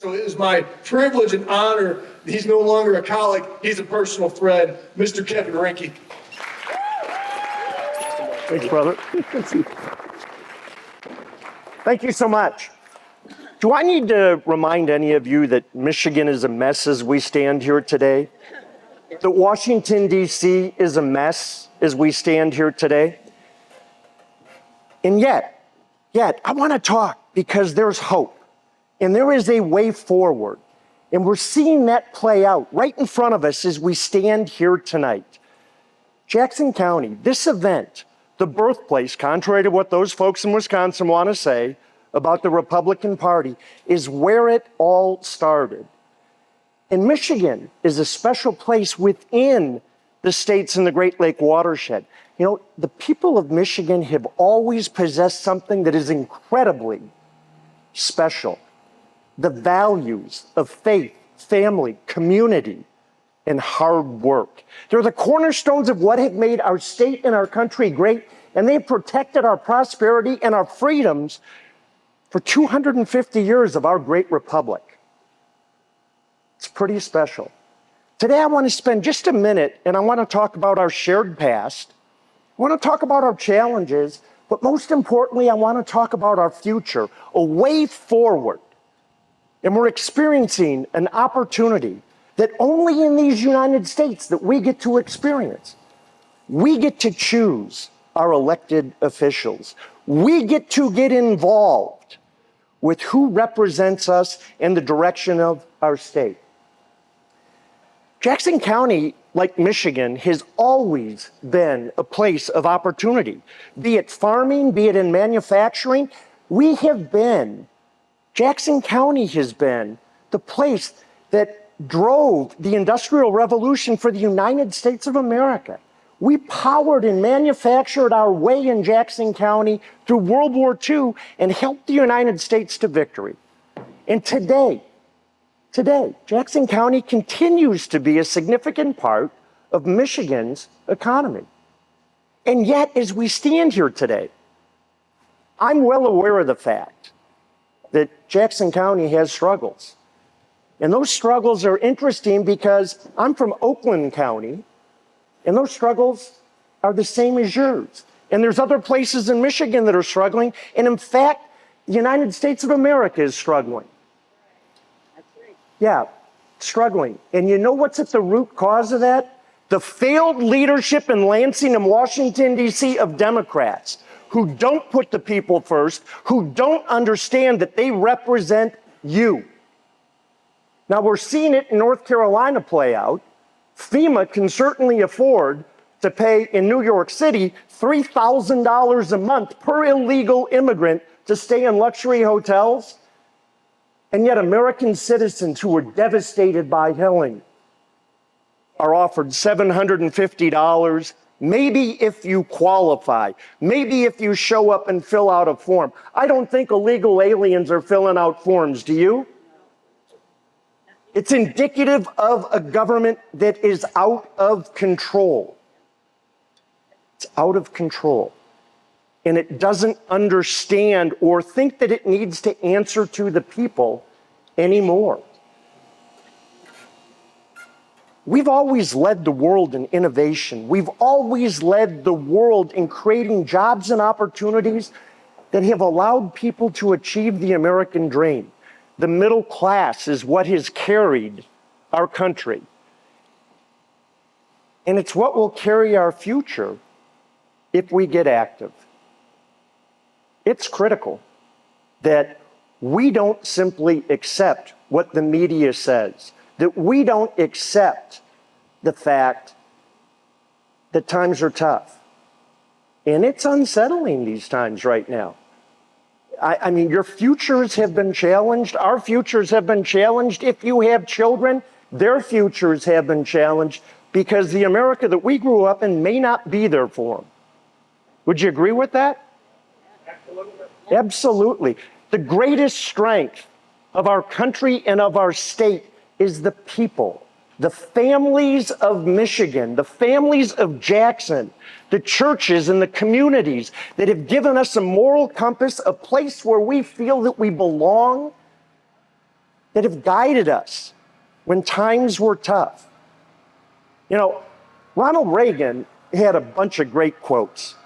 So it is my privilege and honor. He's no longer a colleague, he's a personal friend, Mr. Kevin Rinke. Thanks, brother. Thank you so much. Do I need to remind any of you that Michigan is a mess as we stand here today? That Washington, D.C. is a mess as we stand here today? And yet, I want to talk because there's hope. And there is a way forward. And we're seeing that play out right in front of us as we stand here tonight. Jackson County, this event, the birthplace, contrary to what those folks in Wisconsin want to say about the Republican Party, is where it all started. And Michigan is a special place within the states in the Great Lake watershed. You know, the people of Michigan have always possessed something that is incredibly special. The values of faith, family, community, and hard work. They're the cornerstones of what have made our state and our country great, and they've protected our prosperity and our freedoms for 250 years of our great republic. It's pretty special. Today I want to spend just a minute and I want to talk about our shared past. I want to talk about our challenges, but most importantly, I want to talk about our future, a way forward. And we're experiencing an opportunity that only in these United States that we get to experience. We get to choose our elected officials. We get to get involved with who represents us and the direction of our state. Jackson County, like Michigan, has always been a place of opportunity. Be it farming, be it in manufacturing, Jackson County has been the place that drove the Industrial Revolution for the United States of America. We powered and manufactured our way in Jackson County through World War II and helped the United States to victory. And today, Jackson County continues to be a significant part of Michigan's economy. And yet, as we stand here today, I'm well aware of the fact that Jackson County has struggles. And those struggles are interesting because I'm from Oakland County, and those struggles are the same as yours. And there's other places in Michigan that are struggling, and in fact, the United States of America is struggling. Yeah, struggling. And you know what's at the root cause of that? The failed leadership in Lansing and Washington, D.C. of Democrats who don't put the people first, who don't understand that they represent you. Now, we're seeing it in North Carolina play out. FEMA can certainly afford to pay in New York City $3,000 a month per illegal immigrant to stay in luxury hotels. And yet American citizens who were devastated by Helene are offered $750, maybe if you qualify, maybe if you show up and fill out a form. I don't think illegal aliens are filling out forms, do you? It's indicative of a government that is out of control. It's out of control. And it doesn't understand or think that it needs to answer to the people anymore. We've always led the world in innovation. We've always led the world in creating jobs and opportunities that have allowed people to achieve the American dream. The middle class is what has carried our country. And it's what will carry our future if we get active. It's critical that we don't simply accept what the media says, that we don't accept the fact that times are tough. And it's unsettling these times right now. I mean, your futures have been challenged. Our futures have been challenged. If you have children, their futures have been challenged because the America that we grew up in may not be there for them. Would you agree with that? Absolutely. Absolutely. The greatest strength of our country and of our state is the people, the families of Michigan, the families of Jackson, the churches and the communities that have given us a moral compass, a place where we feel that we belong. that have guided us when times were tough. You know, Ronald Reagan had a bunch of great quotes.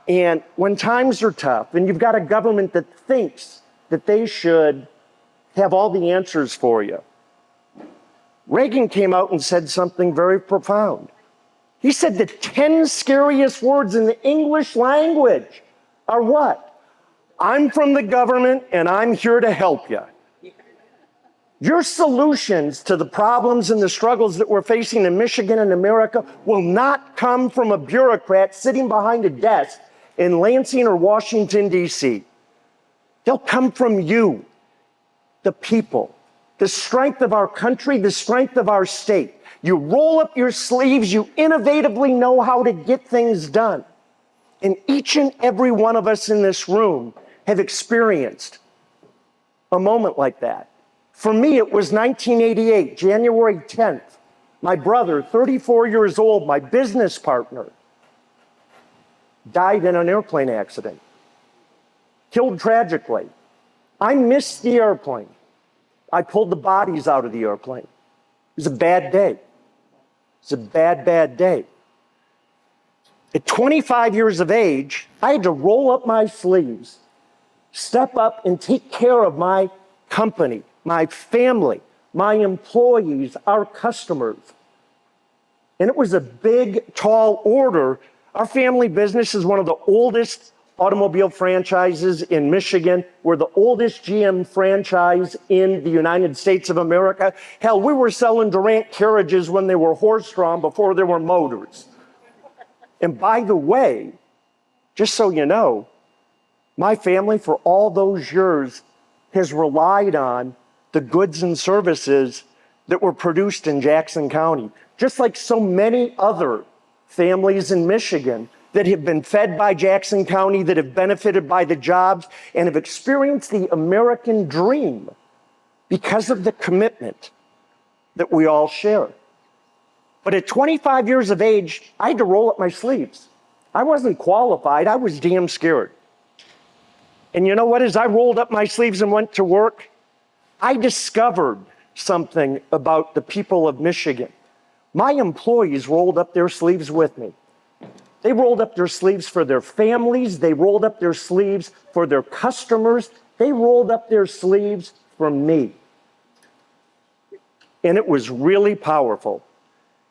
And when times are tough, and you've got a government that thinks that they should have all the answers for you, Reagan came out and said something very profound. He said the 10 scariest words in the English language are what? I'm from the government and I'm here to help you. Your solutions to the problems and the struggles that we're facing in Michigan and America will not come from a bureaucrat sitting behind a desk in Lansing or Washington, D.C. They'll come from you, the people, the strength of our country, the strength of our state. You roll up your sleeves, you innovatively know how to get things done. And each and every one of us in this room have experienced a moment like that. For me, it was 1988, January 10th. My brother, 34 years old, my business partner, died in an airplane accident, killed tragically. I missed the airplane. I pulled the bodies out of the airplane. It was a bad day. It was a bad, bad day. At 25 years of age, I had to roll up my sleeves, step up and take care of my company, my family, my employees, our customers. And it was a big, tall order. Our family business is one of the oldest automobile franchises in Michigan. We're the oldest GM franchise in the United States of America. Hell, we were selling Durant carriages when they were horse-drawn before there were motors. And by the way, just so you know, my family for all those years has relied on the goods and services that were produced in Jackson County, just like so many other families in Michigan that have been fed by Jackson County, that have benefited by the jobs, and have experienced the American dream because of the commitment that we all share. But at 25 years of age, I had to roll up my sleeves. I wasn't qualified, I was damn scared. And you know what? As I rolled up my sleeves and went to work, I discovered something about the people of Michigan. My employees rolled up their sleeves with me. They rolled up their sleeves for their families. They rolled up their sleeves for their customers. They rolled up their sleeves for me. And it was really powerful.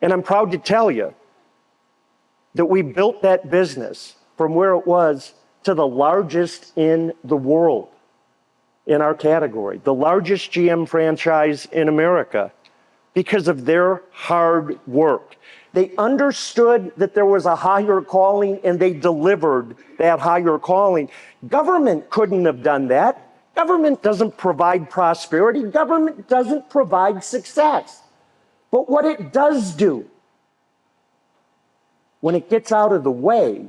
And I'm proud to tell you that we built that business from where it was to the largest in the world in our category, the largest GM franchise in America, because of their hard work. They understood that there was a higher calling and they delivered that higher calling. Government couldn't have done that. Government doesn't provide prosperity. Government doesn't provide success. But what it does do, when it gets out of the way,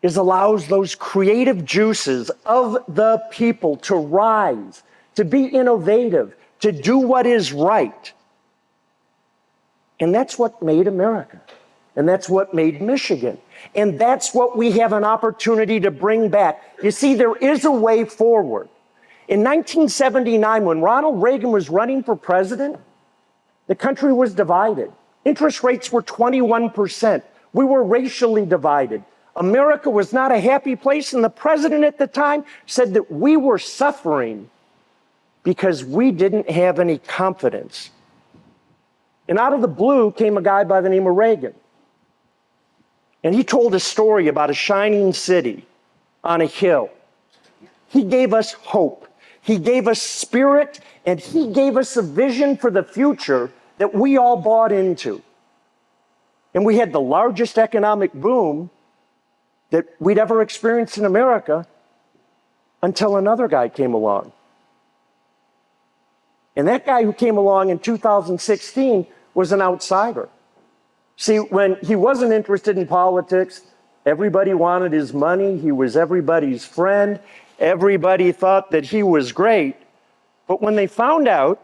is allows those creative juices of the people to rise, to be innovative, to do what is right. And that's what made America. And that's what made Michigan. And that's what we have an opportunity to bring back. You see, there is a way forward. In 1979, when Ronald Reagan was running for president, the country was divided. Interest rates were 21%. We were racially divided. America was not a happy place, and the president at the time said that we were suffering because we didn't have any confidence. And out of the blue came a guy by the name of Reagan. And he told a story about a shining city on a hill. He gave us hope. He gave us spirit, and he gave us a vision for the future that we all bought into. And we had the largest economic boom that we'd ever experienced in America until another guy came along. And that guy who came along in 2016 was an outsider. See, when he wasn't interested in politics, everybody wanted his money. He was everybody's friend. Everybody thought that he was great. But when they found out,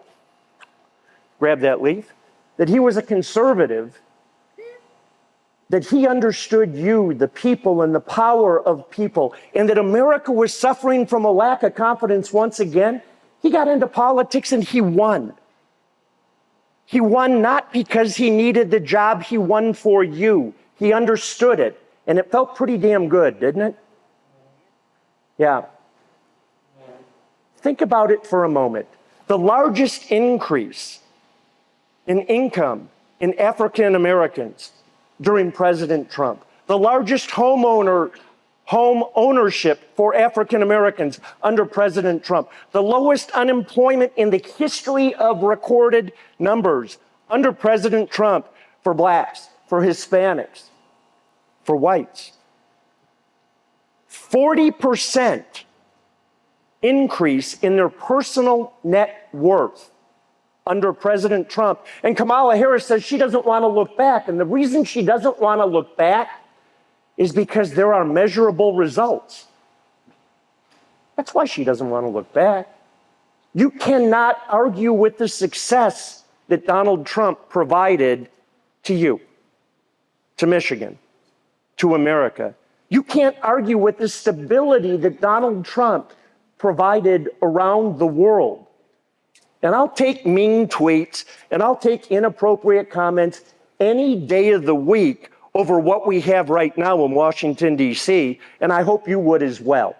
grab that leaf, that he was a conservative, that he understood you, the people, and the power of people, and that America was suffering from a lack of confidence once again, He got into politics and he won. He won not because he needed the job, he won for you. He understood it, and it felt pretty damn good, didn't it? Yeah. Think about it for a moment. The largest increase in income in African Americans during President Trump, the largest home ownership for African Americans under President Trump, the lowest unemployment in the history of recorded numbers under President Trump for blacks, for Hispanics, for whites. 40% increase in their personal net worth under President Trump. And Kamala Harris says she doesn't want to look back. And the reason she doesn't want to look back is because there are measurable results. That's why she doesn't want to look back. You cannot argue with the success that Donald Trump provided to you, to Michigan, to America. You can't argue with the stability that Donald Trump provided around the world. And I'll take mean tweets and I'll take inappropriate comments any day of the week over what we have right now in Washington, D.C., and I hope you would as well.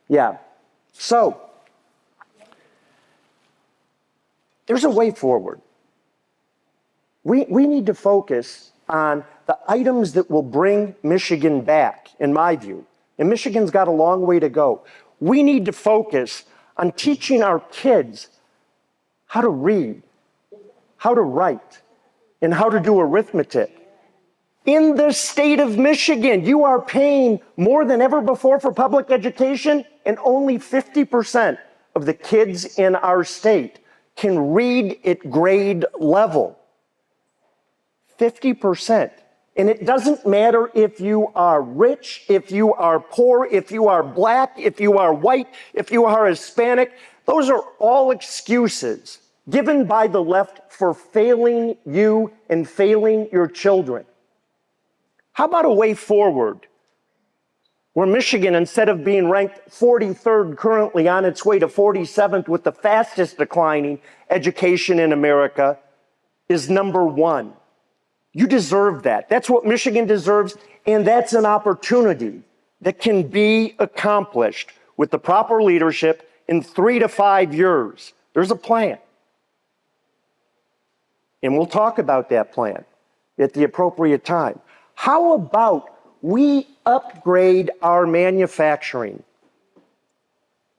Yeah. So, there's a way forward. We need to focus on the items that will bring Michigan back, in my view. And Michigan's got a long way to go. We need to focus on teaching our kids how to read, how to write, and how to do arithmetic. In the state of Michigan, you are paying more than ever before for public education, and only 50% of the kids in our state can read at grade level. 50%. And it doesn't matter if you are rich, if you are poor, if you are black, if you are white, if you are Hispanic. Those are all excuses given by the left for failing you and failing your children. How about a way forward where Michigan, instead of being ranked 43rd currently on its way to 47th with the fastest declining education in America, is number one? You deserve that. That's what Michigan deserves, and that's an opportunity that can be accomplished with the proper leadership in 3 to 5 years. There's a plan. And we'll talk about that plan at the appropriate time. How about we upgrade our manufacturing,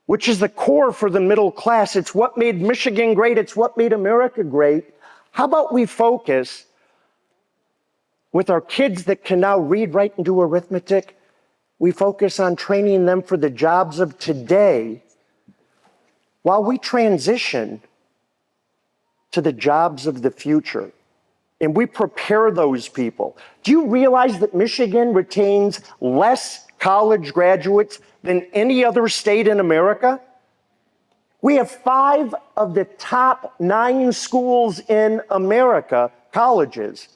which is the core for the middle class? It's what made Michigan great. It's what made America great. How about we focus with our kids that can now read, write, and do arithmetic? We focus on training them for the jobs of today while we transition to the jobs of the future. And we prepare those people. Do you realize that Michigan retains less college graduates than any other state in America? We have 5 of the top 9 schools in America, colleges,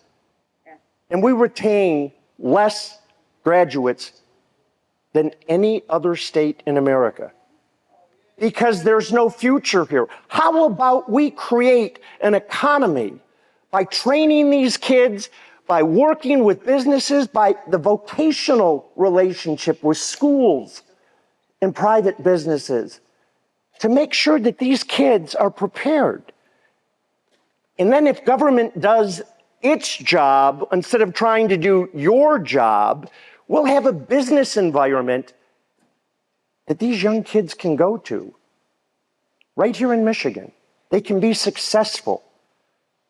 and we retain less graduates than any other state in America because there's no future here. How about we create an economy by training these kids, by working with businesses, by the vocational relationship with schools and private businesses to make sure that these kids are prepared? And then if government does its job, instead of trying to do your job, we'll have a business environment that these young kids can go to right here in Michigan. They can be successful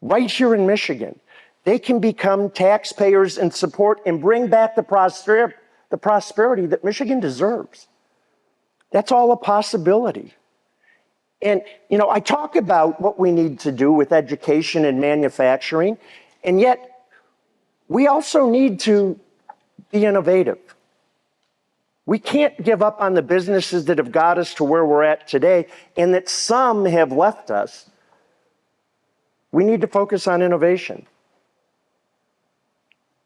right here in Michigan. They can become taxpayers and support and bring back the prosperity that Michigan deserves. That's all a possibility. And, you know, I talk about what we need to do with education and manufacturing, and yet we also need to be innovative. We can't give up on the businesses that have got us to where we're at today and that some have left us. We need to focus on innovation.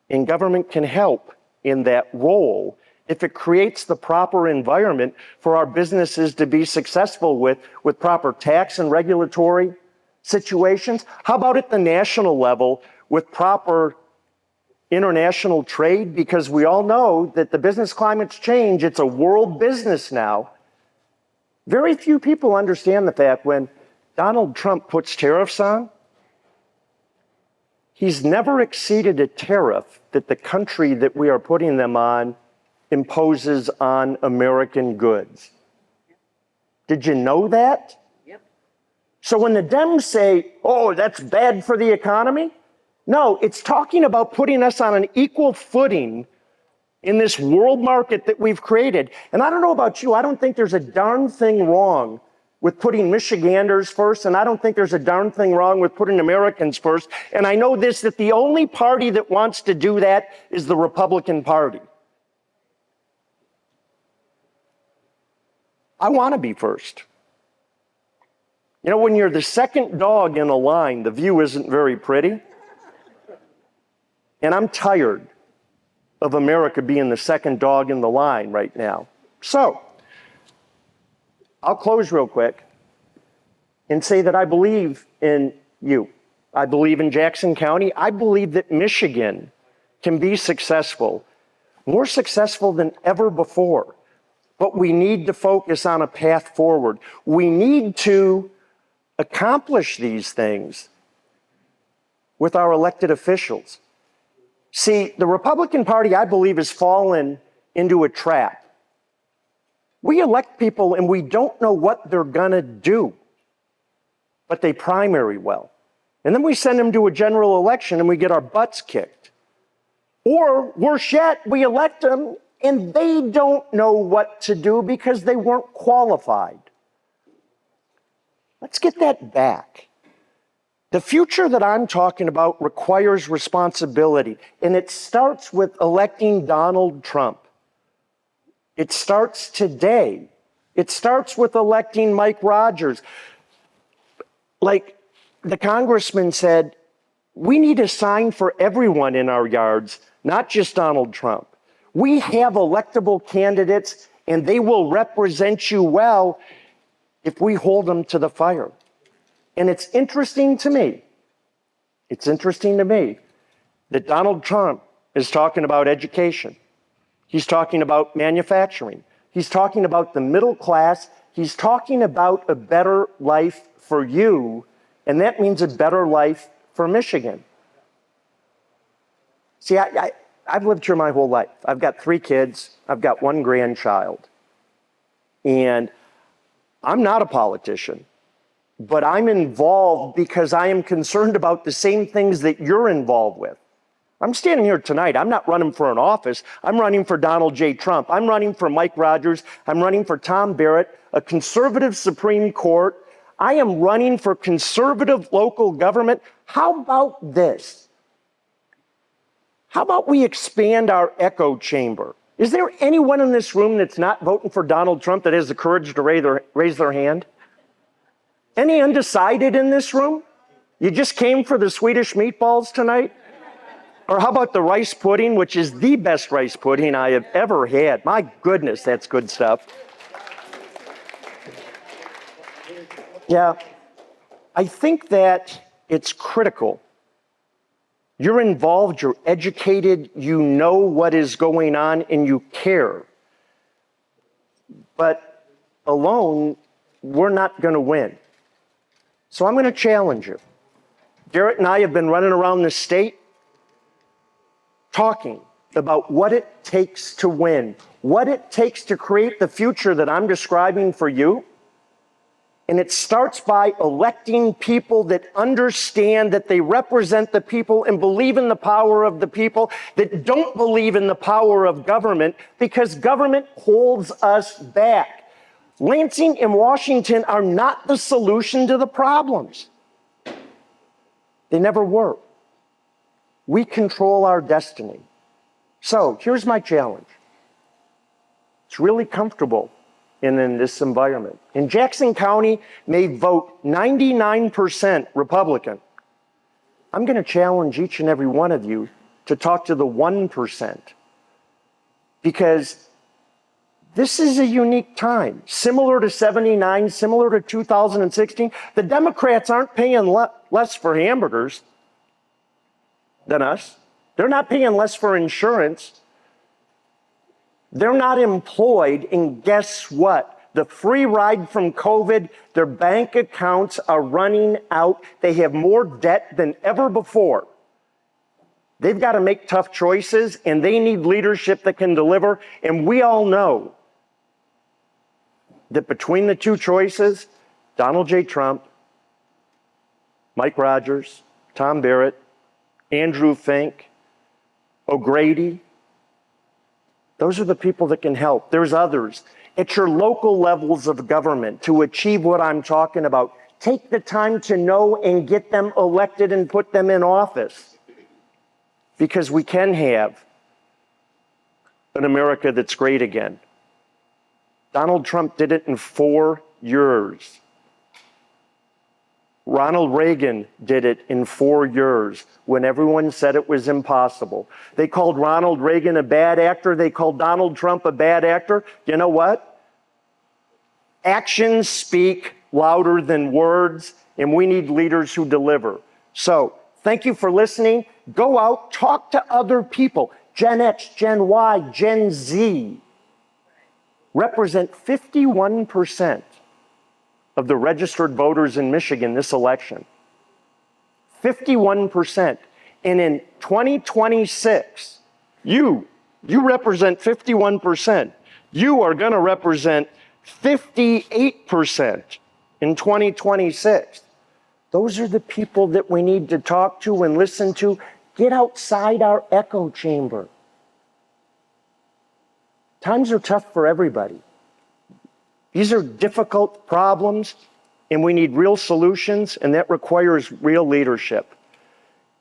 And government can help in that role if it creates the proper environment for our businesses to be successful with proper tax and regulatory situations? How about at the national level with proper international trade? Because we all know that the business climate's changed. It's a world business now. Very few people understand the fact when Donald Trump puts tariffs on, he's never exceeded a tariff that the country that we are putting them on imposes on American goods. Did you know that? Yep. So when the Dems say, oh, that's bad for the economy, no, it's talking about putting us on an equal footing in this world market that we've created. And I don't know about you, I don't think there's a darn thing wrong with putting Michiganders first, and I don't think there's a darn thing wrong with putting Americans first. And I know this, that the only party that wants to do that is the Republican Party. I want to be first. You know, when you're the second dog in a line, the view isn't very pretty. And I'm tired of America being the second dog in the line right now. So, I'll close real quick and say that I believe in you. I believe in Jackson County. I believe that Michigan can be successful, more successful than ever before. But we need to focus on a path forward. We need to accomplish these things with our elected officials. See, the Republican Party, I believe, has fallen into a trap. We elect people and we don't know what they're going to do, but they primary well. And then we send them to a general election and we get our butts kicked. Or worse yet, we elect them and they don't know what to do because they weren't qualified. Let's get that back. The future that I'm talking about requires responsibility, and it starts with electing Donald Trump. It starts today. It starts with electing Mike Rogers. Like the congressman said, we need a sign for everyone in our yards, not just Donald Trump. We have electable candidates, and they will represent you well if we hold them to the fire. And it's interesting to me that Donald Trump is talking about education. He's talking about manufacturing. He's talking about the middle class. He's talking about a better life for you, and that means a better life for Michigan. See, I've lived here my whole life. I've got 3 kids. I've got 1 grandchild. And I'm not a politician, but I'm involved because I am concerned about the same things that you're involved with. I'm standing here tonight. I'm not running for an office. I'm running for Donald J. Trump. I'm running for Mike Rogers. I'm running for Tom Barrett, a conservative Supreme Court. I am running for conservative local government. How about this? How about we expand our echo chamber? Is there anyone in this room that's not voting for Donald Trump that has the courage to raise their hand? Any undecided in this room? You just came for the Swedish meatballs tonight? Or how about the rice pudding, which is the best rice pudding I have ever had? My goodness, that's good stuff. Yeah, I think that it's critical. You're involved, you're educated, you know what is going on, and you care. But alone, we're not going to win. So I'm going to challenge you. Garrett and I have been running around the state talking about what it takes to win, what it takes to create the future that I'm describing for you. And it starts by electing people that understand that they represent the people and believe in the power of the people, that don't believe in the power of government, because government holds us back. Lansing and Washington are not the solution to the problems. They never were. We control our destiny. So here's my challenge. It's really comfortable in this environment. In Jackson County may vote 99% Republican. I'm going to challenge each and every one of you to talk to the 1%. Because This is a unique time, similar to 79, similar to 2016. The Democrats aren't paying less for hamburgers than us. They're not paying less for insurance. They're not employed, and guess what? The free ride from COVID, their bank accounts are running out. They have more debt than ever before. They've got to make tough choices, and they need leadership that can deliver. And we all know that between the two choices, Donald J. Trump, Mike Rogers, Tom Barrett, Andrew Fink, O'Grady, those are the people that can help. There's others at your local levels of government to achieve what I'm talking about. Take the time to know and get them elected and put them in office, because we can have an America that's great again. Donald Trump did it in 4 years. Ronald Reagan did it in 4 years when everyone said it was impossible. They called Ronald Reagan a bad actor. They called Donald Trump a bad actor. You know what? Actions speak louder than words, and we need leaders who deliver. So, thank you for listening. Go out, talk to other people. Gen X, Gen Y, Gen Z represent 51% of the registered voters in Michigan this election. 51%. And in 2026, you represent 51%. You are going to represent 58% in 2026. Those are the people that we need to talk to and listen to. Get outside our echo chamber. Times are tough for everybody. These are difficult problems, and we need real solutions, and that requires real leadership.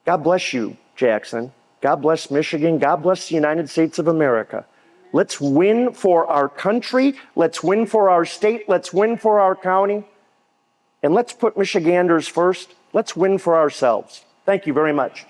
God bless you, Jackson. God bless Michigan. God bless the United States of America. Let's win for our country. Let's win for our state. Let's win for our county. And let's put Michiganders first. Let's win for ourselves. Thank you very much.